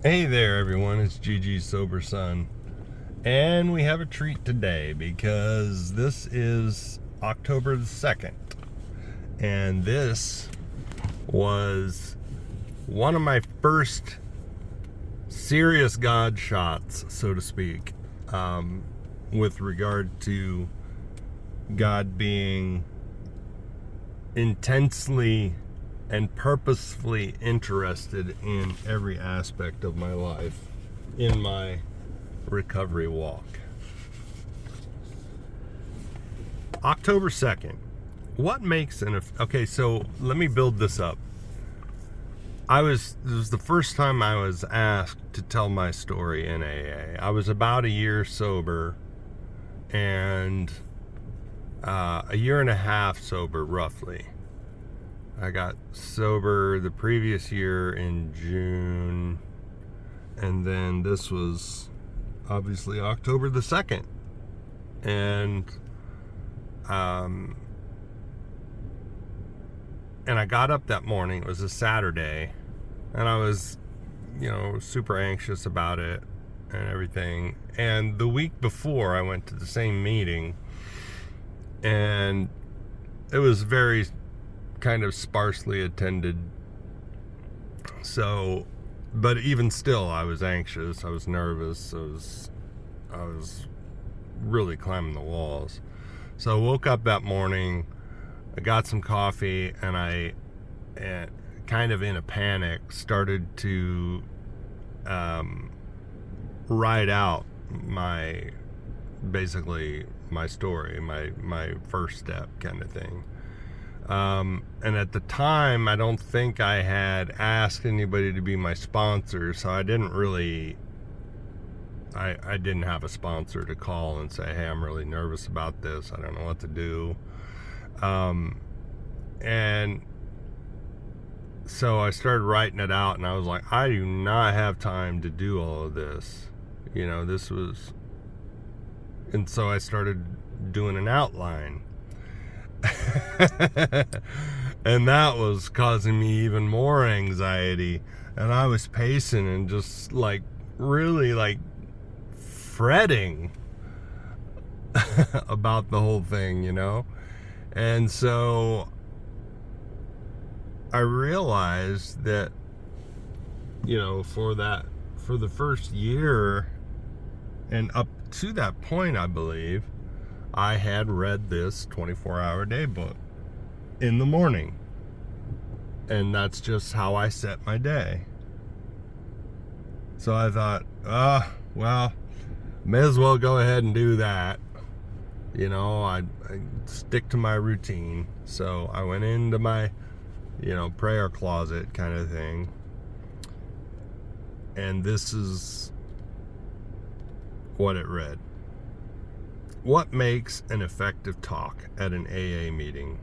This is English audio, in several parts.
Hey there, everyone. It's Gigi's Sober Son. And we have a treat today because this is October the 2nd. And this was one of my first serious God shots, so to speak, with regard to God being intensely and purposefully interested in every aspect of my life in my recovery walk. October 2nd. What makes okay, so let me build this up. This was the first time I was asked to tell my story in AA. I was about a year sober and a year and a half sober, roughly. I got sober the previous year in June, and then this was obviously October the 2nd. And I got up that morning. It was a Saturday, and I was, super anxious about it and everything. And the week before, I went to the same meeting, and it was very kind of sparsely attended. So, but even still, I was anxious. I was nervous. I was really climbing the walls. So I woke up that morning, I got some coffee, and I, kind of in a panic, started to write out basically my story, my first step kind of thing. And at the time, I don't think I had asked anybody to be my sponsor, so I didn't really, I didn't have a sponsor to call and say, hey, I'm really nervous about this. I don't know what to do. And so I started writing it out, and I was like, I do not have time to do all of this. And so I started doing an outline. And that was causing me even more anxiety, and I was pacing and just really fretting about the whole thing, and so I realized that for the first year and up to that point, I believe I had read this 24-hour day book in the morning. And that's just how I set my day. So I thought, well, may as well go ahead and do that. I stick to my routine. So I went into my, prayer closet kind of thing. And this is what it read. What makes an effective talk at an AA meeting?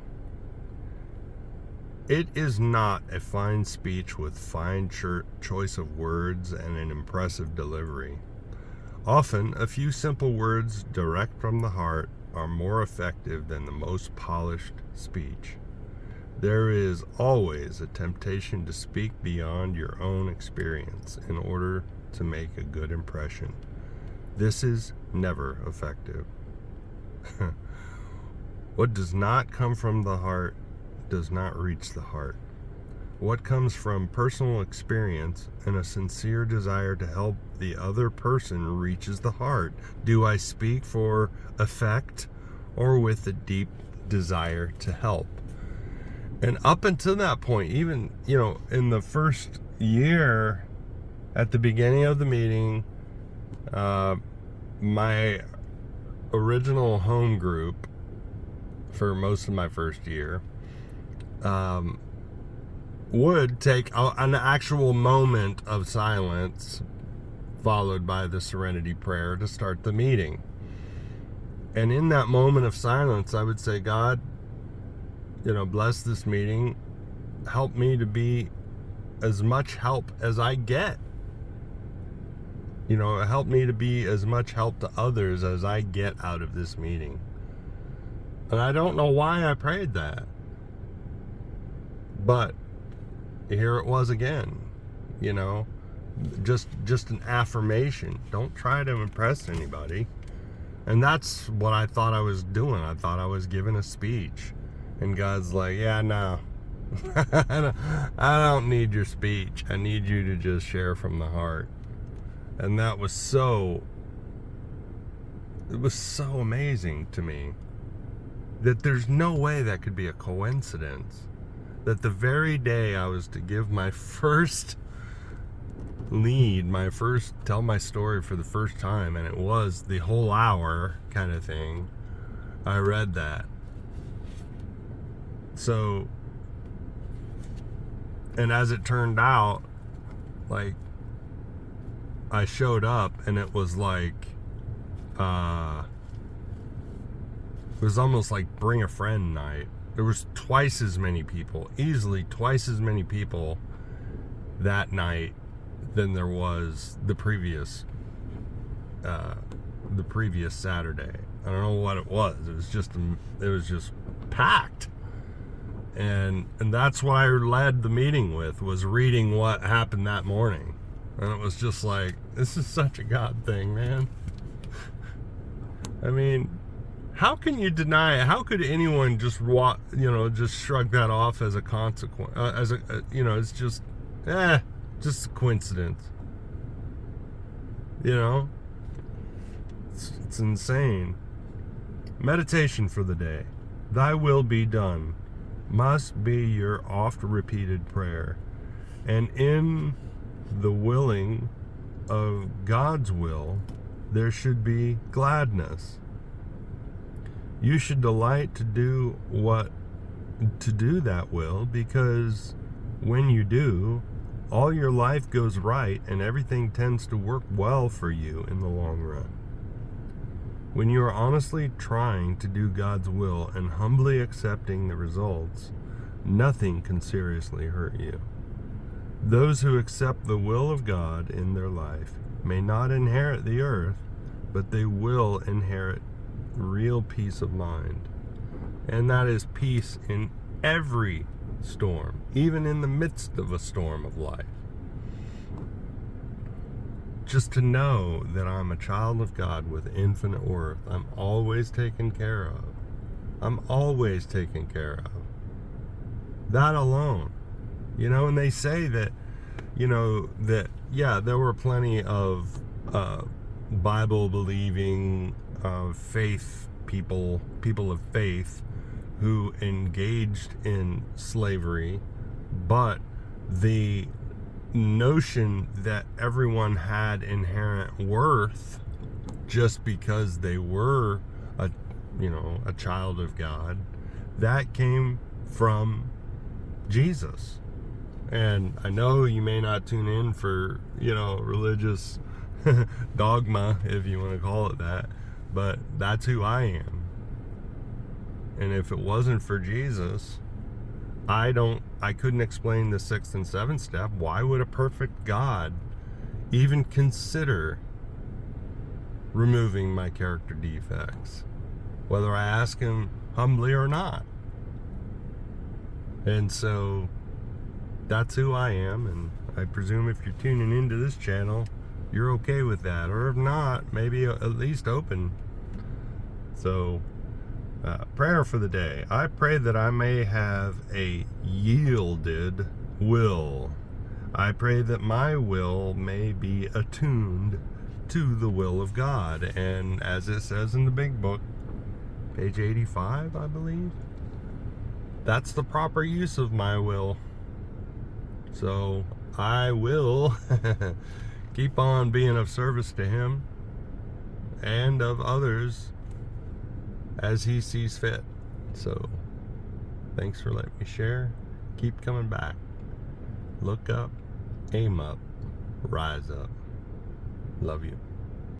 It is not a fine speech with fine choice of words and an impressive delivery. Often, a few simple words direct from the heart are more effective than the most polished speech. There is always a temptation to speak beyond your own experience in order to make a good impression. This is never effective. What does not come from the heart does not reach the heart. What comes from personal experience and a sincere desire to help the other person reaches the heart. Do I speak for effect or with a deep desire to help? And up until that point, even, in the first year, at the beginning of the meeting, my original home group for most of my first year would take an actual moment of silence followed by the serenity prayer to start the meeting. And in that moment of silence, I would say, God, bless this meeting. Help me to be as much help as I get. Help me to be as much help to others as I get out of this meeting. And I don't know why I prayed that. But here it was again, just an affirmation. Don't try to impress anybody. And that's what I thought I was doing. I thought I was giving a speech. And God's like, yeah, no. I don't need your speech. I need you to just share from the heart. And that was so amazing to me that there's no way that could be a coincidence. That the very day I was to give my first tell my story for the first time, and it was the whole hour kind of thing, I read that. So, and as it turned out, like, I showed up and it was like, it was almost like bring a friend night. There was twice as many people, easily twice as many people that night than there was the previous Saturday. I don't know what it was. It was just packed. And that's what I led the meeting with, was reading what happened that morning. And it was just like, this is such a God thing, man. I mean, how can you deny it? How could anyone just just shrug that off as a consequence? It's just a coincidence. It's insane. Meditation for the day. Thy will be done must be your oft repeated prayer. And in the willing of God's will, there should be gladness. You should delight to do that will, because when you do, all your life goes right and everything tends to work well for you in the long run. When you are honestly trying to do God's will and humbly accepting the results, nothing can seriously hurt you. Those who accept the will of God in their life may not inherit the earth, but they will inherit real peace of mind. And that is peace in every storm, even in the midst of a storm of life. Just to know that I'm a child of God with infinite worth. I'm always taken care of. I'm always taken care of. That alone. And they say that, there were plenty of Bible-believing, faith people of faith, who engaged in slavery, but the notion that everyone had inherent worth just because they were a child of God, that came from Jesus. And I know you may not tune in for, religious dogma, if you want to call it that, but that's who I am. And if it wasn't for Jesus, I couldn't explain the 6th and 7th step. Why would a perfect God even consider removing my character defects, whether I ask him humbly or not? And so that's who I am, and I presume if you're tuning into this channel, you're okay with that, or if not, maybe at least open. So prayer for the day. I pray that I may have a yielded will. I pray that my will may be attuned to the will of God. And as it says in the big book, page 85, I believe, that's the proper use of my will. So I will keep on being of service to him and of others as he sees fit. So thanks for letting me share. Keep coming back. Look up, aim up, rise up. Love you.